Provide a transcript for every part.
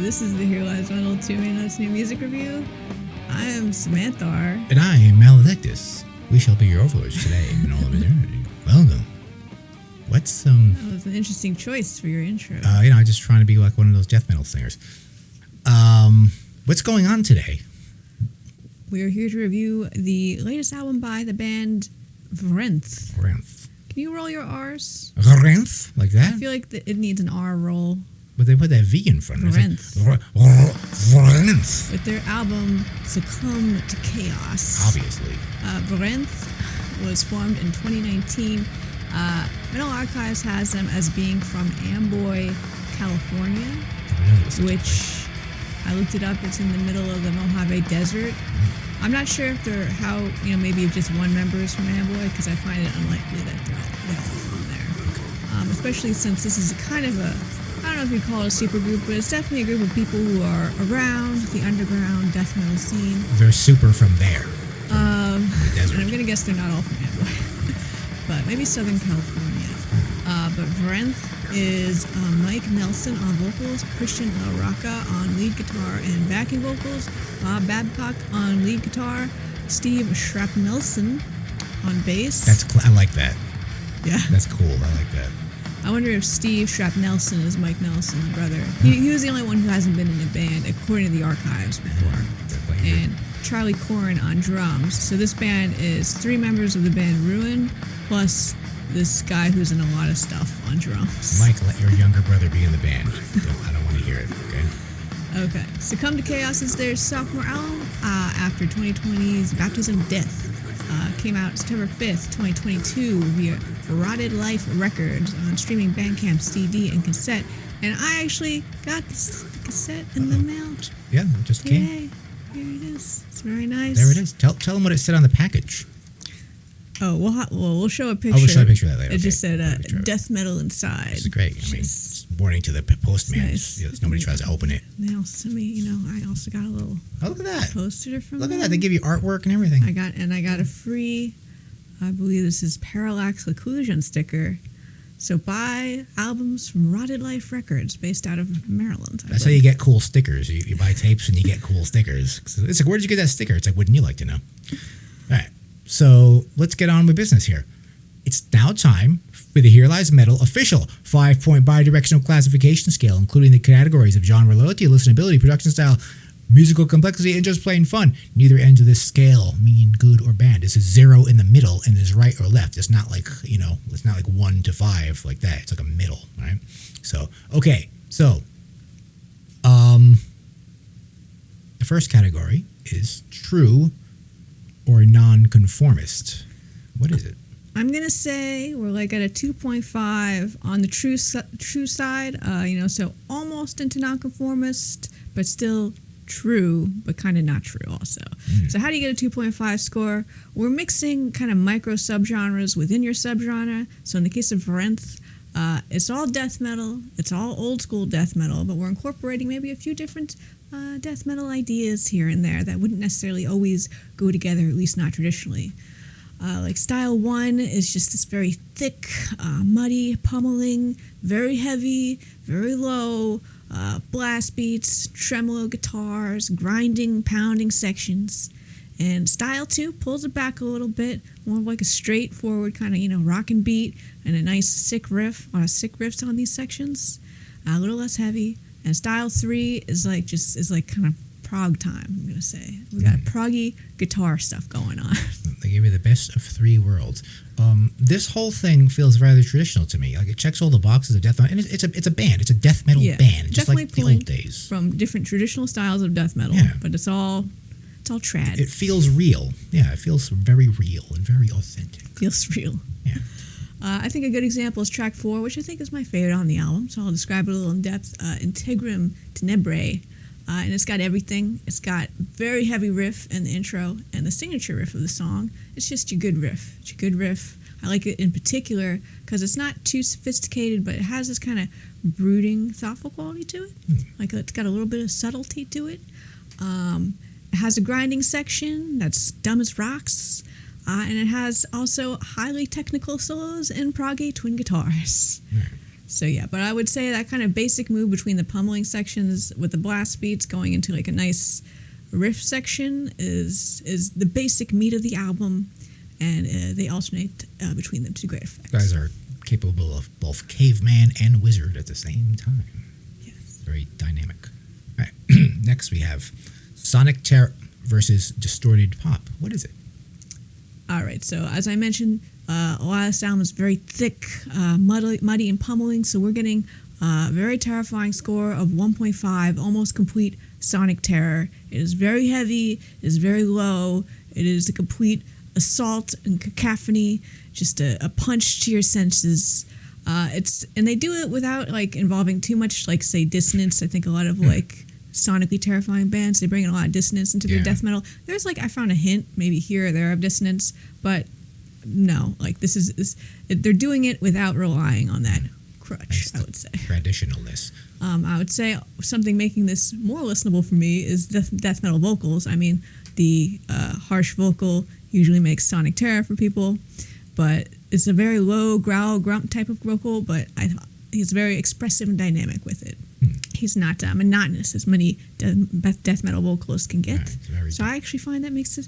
This is the hereliesmetal 2-minute new music review. I am Samantha. And I am Maledictus. We shall be your overlords today and all of eternity. Welcome. What's That was an interesting choice for your intro. Just trying to be like one of those death metal singers. What's going on today? We are here to review the latest album by the band Vrenth. Vrenth. Can you roll your R's? Vrenth? Like that? I feel like it needs an R roll. But they put that V in front of it. Vrenth. Vrenth. With their album Succumb to Chaos. Obviously. Vrenth was formed in 2019. Metal Archives has them as being from Amboy, California, which I looked it up. It's in the middle of the Mojave Desert. I'm not sure if maybe if just one member is from Amboy, because I find it unlikely that they're all from there. Especially since this is kind of I don't know if you'd call it a super group, but it's definitely a group of people who are around the underground death metal scene. They're super from there. And I'm going to guess they're not all from Amboy, but maybe Southern California. But Vrenth is Mike Nelson on vocals, Christian LaRocca on lead guitar and backing vocals, Bob Babcock on lead guitar, Steve Shrapnelson on bass. I like that. Yeah. That's cool. I like that. I wonder if Steve Shrapnelson is Mike Nelson's brother. He was the only one who hasn't been in a band, according to the archives, before. And Charlie Corrin on drums. So this band is 3 members of the band Ruin, plus this guy who's in a lot of stuff on drums. Mike, let your younger brother be in the band. I don't want to hear it, okay? Okay. Succumb to Chaos is their sophomore album after 2020's Baptism of Death. Came out September 5th, 2022 via Rotted Life Records on streaming Bandcamp, CD, and cassette. And I actually got the cassette in the mail. Yeah, it just came. Yay. Here it is. It's very nice. There it is. Tell them what it said on the package. Oh, we'll show a picture. Oh, we'll show a picture of that later. It just said death metal inside. This is great. I mean, it's warning to the postman. Nice. Nobody tries to open it. They also sent me, I also got a little look at that. poster from Look them. at that. They give you artwork and everything. I got a free, I believe this is Parallax Occlusion sticker. So buy albums from Rotted Life Records, based out of Maryland. That's how you get cool stickers. You buy tapes and you get cool stickers. It's like, where did you get that sticker? It's like, wouldn't you like to know? All right. So let's get on with business here. It's now time for the hereliesmetal official 5-point bidirectional classification scale, including the categories of genre loyalty, listenability, production style, musical complexity, and just plain fun. Neither ends of this scale mean good or bad. It's a 0 in the middle and is right or left. It's not like, it's not like 1 to 5 like that. It's like a middle, right? So, okay. So, the first category is true or nonconformist. What is it? I'm going to say we're like at a 2.5 on the true side, so almost into nonconformist, but still true, but kind of not true also. So how do you get a 2.5 score? We're mixing kind of micro subgenres within your subgenre. So in the case of Vrenth, it's all death metal. It's all old school death metal, but we're incorporating maybe a few different death metal ideas here and there that wouldn't necessarily always go together, at least not traditionally. Like style 1 is just this very thick, muddy pummeling, very heavy, very low, blast beats, tremolo guitars, grinding, pounding sections. And style 2 pulls it back a little bit, more like a straightforward kind of, rockin' beat and a nice sick riffs on these sections. A little less heavy. And style 3 is like kind of prog time, I'm going to say. We got proggy guitar stuff going on. They give you the best of 3 worlds. This whole thing feels rather traditional to me. Like, it checks all the boxes of death metal. And it's a band. It's a death metal band, just like the old days. From different traditional styles of death metal, but it's all trad. It feels real. Yeah, it feels very real and very authentic. Feels real. Yeah. I think a good example is track 4, which I think is my favorite on the album, so I'll describe it a little in depth. Integrum Tenebrae. And it's got everything. It's got very heavy riff in the intro, and the signature riff of the song. It's just your good riff. It's your good riff. I like it in particular because it's not too sophisticated, but it has this kind of brooding, thoughtful quality to it. Like, it's got a little bit of subtlety to it. It has a grinding section that's dumb as rocks. And it has also highly technical solos and proggy twin guitars. So yeah, but I would say that kind of basic move between the pummeling sections with the blast beats going into like a nice riff section is the basic meat of the album, and they alternate between them to great effect. Guys are capable of both caveman and wizard at the same time. Yes. Very dynamic. All right. Next we have Sonic Terror versus Distorted Pop. What is it? All right, so as I mentioned, a lot of this album is very thick, muddy and pummeling, so we're getting a very terrifying score of 1.5, almost complete sonic terror. It is very heavy, it is very low, it is a complete assault and cacophony, just a punch to your senses. And they do it without like involving too much, like say dissonance. I think a lot of like sonically terrifying bands, they bring in a lot of dissonance into their death metal. There's like, I found a hint maybe here or there of dissonance, but no, like they're doing it without relying on that crutch. I would say traditionalness. I would say something making this more listenable for me is death metal vocals. I mean, the harsh vocal usually makes sonic terror for people, but it's a very low growl grump type of vocal, but he's very expressive and dynamic with it. He's not monotonous as many death metal vocalists can get. Right, so I actually find that makes it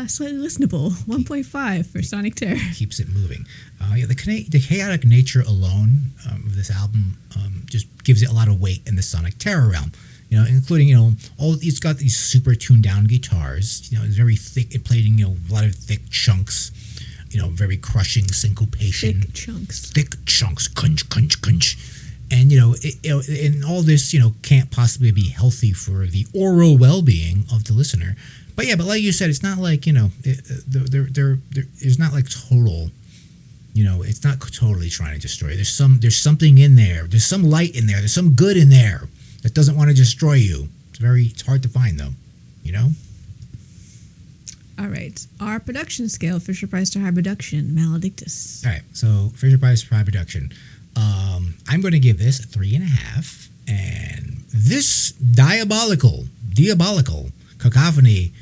slightly listenable. 1.5 for Sonic Terror. Keeps it moving. The chaotic nature alone of this album just gives it a lot of weight in the Sonic Terror realm. Including it's got these super tuned down guitars. It's very thick. It played in a lot of thick chunks. Very crushing syncopation. Thick chunks. Crunch, crunch. And and all this can't possibly be healthy for the oral well-being of the listener. But like you said, it's not like there's not like total. It's not totally trying to destroy. There's something in there. There's some light in there. There's some good in there that doesn't want to destroy you. It's hard to find though. All right, our production scale: Fisher Price to High Production, Maledictus. All right, so Fisher Price to High Production. I'm going to give this a 3.5, and this diabolical cacophony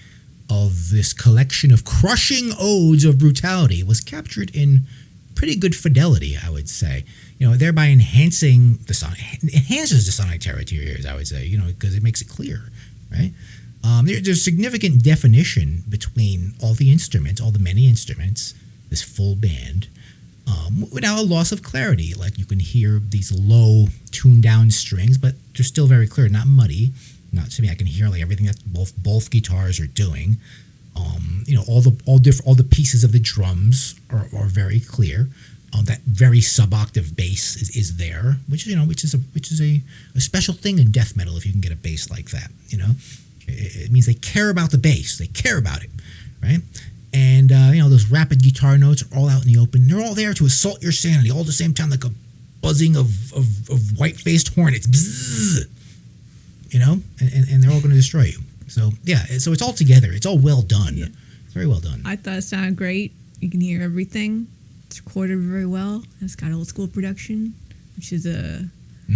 of this collection of crushing odes of brutality was captured in pretty good fidelity, I would say. Thereby enhances the sonic terror to your ears, I would say. Because it makes it clear, right? There's significant definition between all the instruments, all the many instruments, this full band. Without a loss of clarity. Like you can hear these low tuned down strings, but they're still very clear, not muddy. Not to me, I can hear like everything that both guitars are doing. All the pieces of the drums are very clear. That very sub-octave bass is there, which is a special thing in death metal if you can get a bass like that. It means they care about the bass. They care about it, right? And, those rapid guitar notes are all out in the open. They're all there to assault your sanity all at the same time, like a buzzing of white-faced hornets. Bzzz, and they're all going to destroy you. So, so it's all together. It's all well done. Yeah. It's very well done. I thought it sounded great. You can hear everything. It's recorded very well. It's got old school production, which is I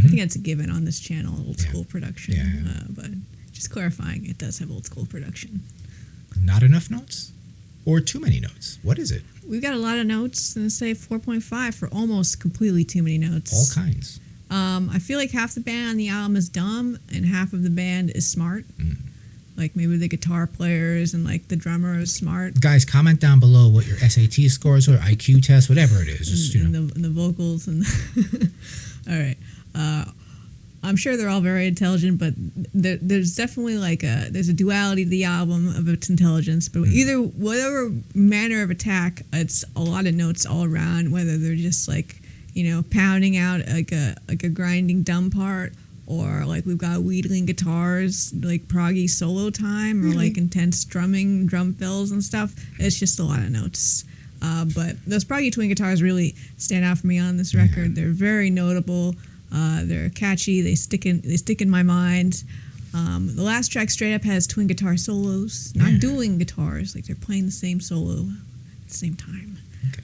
think that's a given on this channel, old school production. Yeah. But just clarifying, it does have old school production. Not enough notes? Or too many notes? What is it? We've got a lot of notes, and say 4.5 for almost completely too many notes. All kinds. I feel like half the band on the album is dumb, and half of the band is smart. Like maybe the guitar players and like the drummer is smart. Guys, comment down below what your SAT scores or IQ test, whatever it is. Just, and the vocals and all right. I'm sure they're all very intelligent, but there's definitely there's a duality to the album of its intelligence. But whatever manner of attack, it's a lot of notes all around. Whether they're just pounding out like a grinding dumb part, or like we've got wheedling guitars, like proggy solo time, or like intense drumming, drum fills and stuff. It's just a lot of notes. But those proggy twin guitars really stand out for me on this record. They're very notable. They're catchy. They stick in my mind. The last track straight up has twin guitar solos, not dueling guitars. Like they're playing the same solo at the same time. Okay.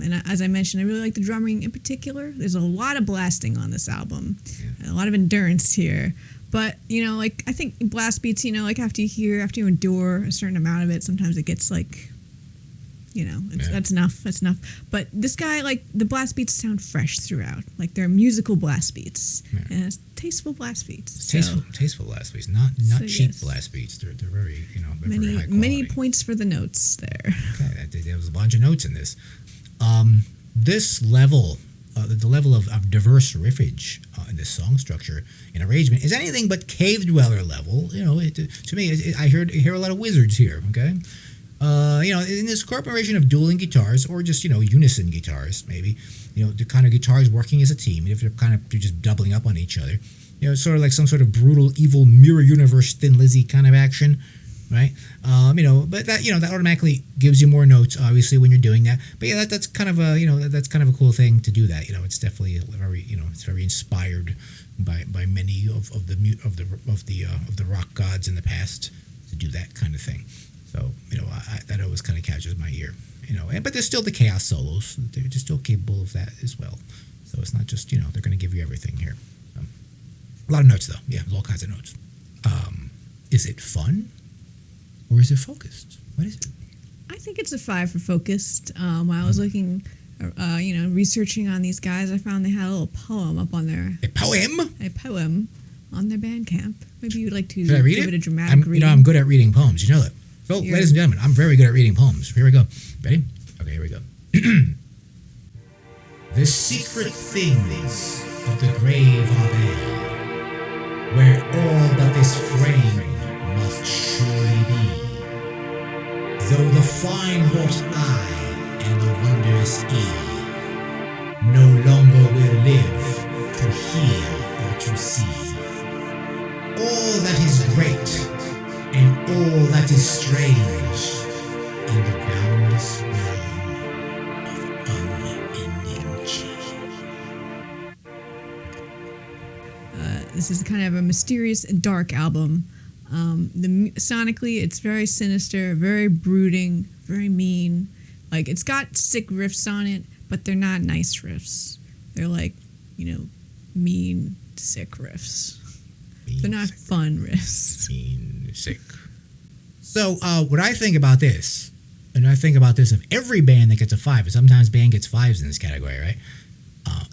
And as I mentioned, I really like the drumming in particular. There's a lot of blasting on this album, a lot of endurance here. But I think blast beats, after you endure a certain amount of it, sometimes it gets That's enough. That's enough. But this guy, like, the blast beats sound fresh throughout. Like, they're musical blast beats. Yeah. And it's tasteful blast beats. Tasteful blast beats, not cheap blast beats. They're very, very high quality. Many points for the notes there. Okay, there was a bunch of notes in this. This level, the level of diverse riffage in this song structure and arrangement is anything but cave dweller level. To me, I hear a lot of wizards here. Okay. In this corporation of dueling guitars or just, unison guitars, maybe, the kind of guitars working as a team, if they're just doubling up on each other, sort of like some sort of brutal, evil mirror universe Thin Lizzy kind of action, right? But that automatically gives you more notes, obviously, when you're doing that. But yeah, that's kind of a cool thing to do that. It's definitely very, it's very inspired by many of the rock gods in the past to do that kind of thing. So, that always kind of catches my ear, but there's still the chaos solos. They're just still capable of that as well. So it's not just, they're going to give you everything here. A lot of notes, though. Yeah, there's all kinds of notes. Is it fun or is it focused? What is it? I think it's a 5 for focused. While I was looking, researching on these guys, I found they had a little poem up on their... A poem? A poem on their Bandcamp. Maybe you'd like to give it a dramatic reading. I'm good at reading poems. You know that. So, ladies and gentlemen, I'm very good at reading poems. Here we go. Ready? Okay, here we go. The secret things of the grave are there, where all but this frame must surely be. Though the fine wrought eye and the wondrous ear no longer will live to hear or to see. All that is great and all that is strange in the boundless realm of unending change. This is kind of a mysterious and dark album. Sonically, it's very sinister, very brooding, very mean. Like, it's got sick riffs on it, but they're not nice riffs. They're like, mean, sick riffs. They're not fun riffs. Mean, sick. So, what I think about this, and I think about this of every band that gets a 5, and sometimes band gets 5s in this category, right?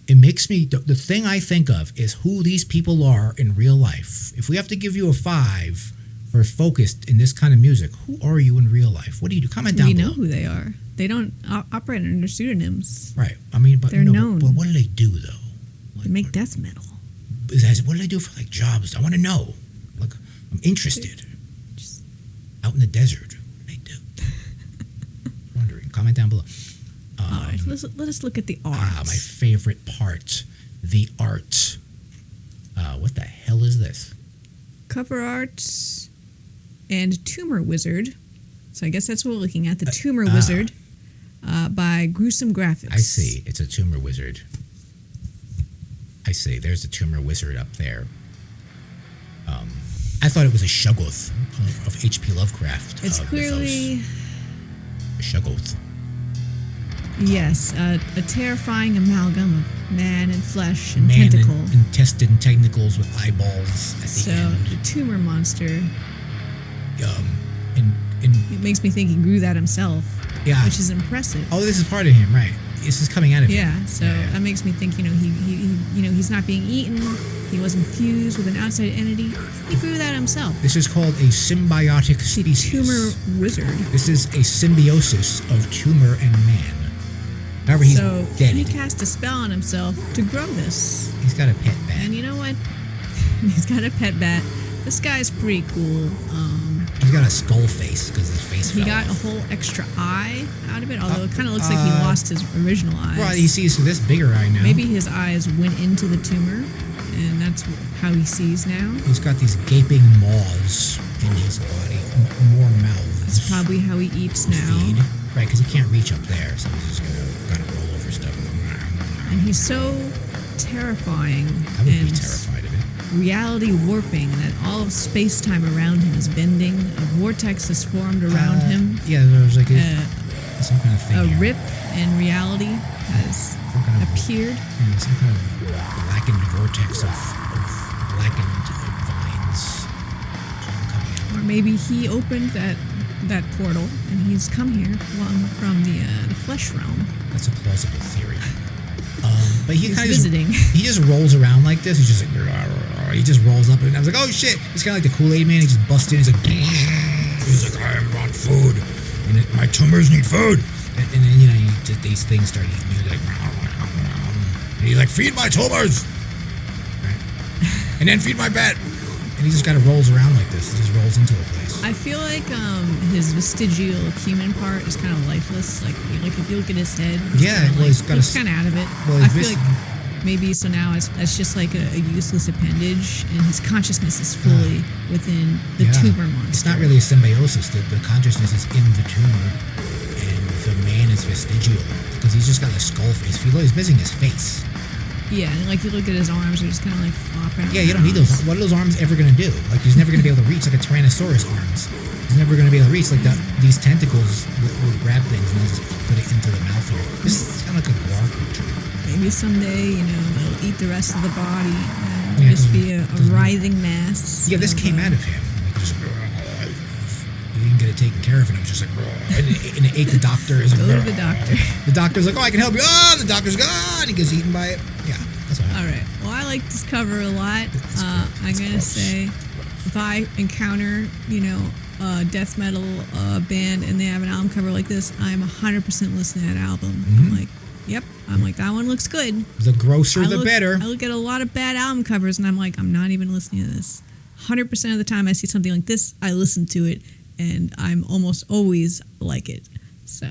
It makes me, the thing I think of is who these people are in real life. If we have to give you a 5 for focused in this kind of music, who are you in real life? What do you do? Comment down below. We know who they are. They don't operate under pseudonyms. Right. I mean, but they're known. But what do they do, though? They make death metal. What do they do for, like, jobs? I want to know. Like, I'm interested. Out in the desert, what do they do? Wondering. Comment down below. All right, let us look at the art. My favorite part, the art. What the hell is this? Cover art and Tumor Wizard. So I guess that's what we're looking at. The Tumor Wizard by Gruesome Graphics. I see. It's a Tumor Wizard. I see. There's the Tumor Wizard up there. I thought it was a Shoggoth of H.P. Lovecraft. It's clearly... A Shoggoth. Yes, a terrifying amalgam of man and flesh and tentacle. Intestine tentacles with eyeballs at the end. So, the tumor monster. It makes me think he grew that himself. Yeah. Which is impressive. Oh, this is part of him, right? This is coming out of him. Yeah, so that makes me think, he's not being eaten. He wasn't fused with an outside entity. He grew that himself. This is called a symbiotic species. The Tumor Wizard. This is a symbiosis of tumor and man. However, he's dead. He cast a spell on himself to grow this. He's got a pet bat. And you know what? He's got a pet bat. This guy's pretty cool. He's got a skull face because his face fell got off. a whole extra eye out of it, although it kind of looks like he lost his original eyes. Well, he sees this bigger eye now. Maybe his eyes went into the tumor, and that's how he sees now. He's got these gaping maws in his body, more mouths. That's probably how he eats now. Feed. Right, because he can't reach up there, so he's just going to roll over stuff. And he's so terrifying. I would be terrified of it. Reality warping, that all of space-time around him is bending. A vortex has formed around him. Yeah, there's like some kind of thing. A rip in reality has appeared. Some kind of blackened vortex of blackened vines coming out. Or maybe he opened that that portal, and he's come here from the flesh realm. That's a plausible theory. But he He's kind of visiting. He just rolls around like this. He's just like, he just rolls up, and I was like, oh shit! He's kind of like the Kool-Aid man. He just busts in. He's like, I want food, and my tumors need food. And then these things start eating you. Like, and he's like, feed my tumors, right? And then feed my bat. And he just kind of rolls around like this. He just rolls into a place. I feel like his vestigial human part is kind of lifeless. Like if you look at his head, he's kind of out of it. Well, I feel like maybe so now it's just like a useless appendage, and his consciousness is fully within the tumor monster. It's not really a symbiosis. The consciousness is in the tumor, and the man is vestigial because he's just got a skull face. He's missing his face. Yeah, and like you look at his arms, they're just kind of like flopping. Yeah, you don't need those. What are those arms ever going to do? Like, he's never going to be able to reach like a Tyrannosaurus arms. He's never going to be able to reach like these tentacles will grab things and they'll just put it into the mouth here. This is kind of like a guar creature. Maybe someday, they'll eat the rest of the body and just be a writhing mass. Yeah, this came out of him. Like, just, he didn't get it taken care of, and it was just like, and it ate the doctor. Go to the doctor. The doctor's like, oh, I can help you. Oh, the doctor's gone. He gets eaten by it. Yeah, that's what happened. All right. Well, I like this cover a lot. I'm gonna say, if I encounter, death metal band and they have an album cover like this, I'm 100% listening to that album. Mm-hmm. I'm like, yep. I'm like, that one looks good. The grosser, the better. I look at a lot of bad album covers and I'm like, I'm not even listening to this. 100% of the time I see something like this, I listen to it, and I'm almost always like it. So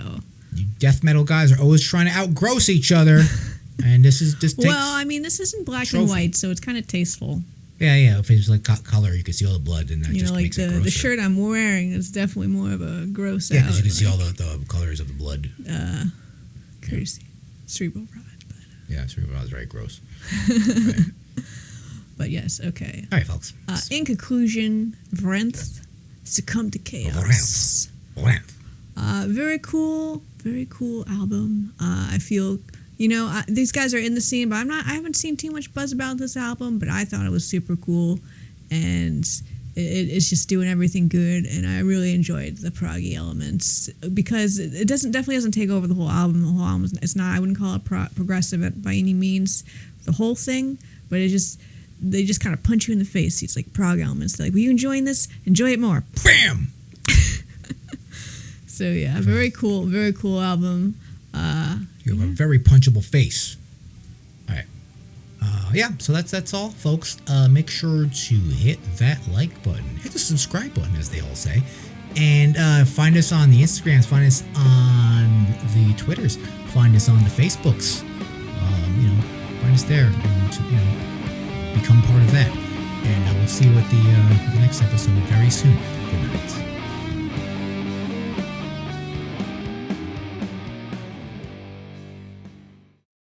you death metal guys are always trying to outgross each other, and this takes well, I mean, this isn't black and white, so it's kind of tasteful. Yeah. If it's like color, you can see all the blood, and that just makes it grosser. The shirt I'm wearing is definitely more of a gross out. Yeah, because you can see all the colors of the blood. Crazy. Cerebral rod. But, yeah, cerebral rod is very gross. Right. But yes, okay. All right, folks. In conclusion, Vrenth, Succumb to Chaos. Vrenth. Very cool album. I feel, these guys are in the scene, but I haven't seen too much buzz about this album, but I thought it was super cool, and it's just doing everything good, and I really enjoyed the proggy elements because it definitely doesn't take over the whole album. The whole album, it's not, I wouldn't call it progressive by any means, the whole thing, but they just kind of punch you in the face. It's like prog elements. They're like, were you enjoying this? Enjoy it more. Bam! So yeah, very cool album. You have a very punchable face. All right. So that's all, folks. Make sure to hit that like button, hit the subscribe button, as they all say, and find us on the Instagrams, find us on the Twitters, find us on the Facebooks. Find us there, and become part of that. And we'll see you at the next episode very soon. Good night.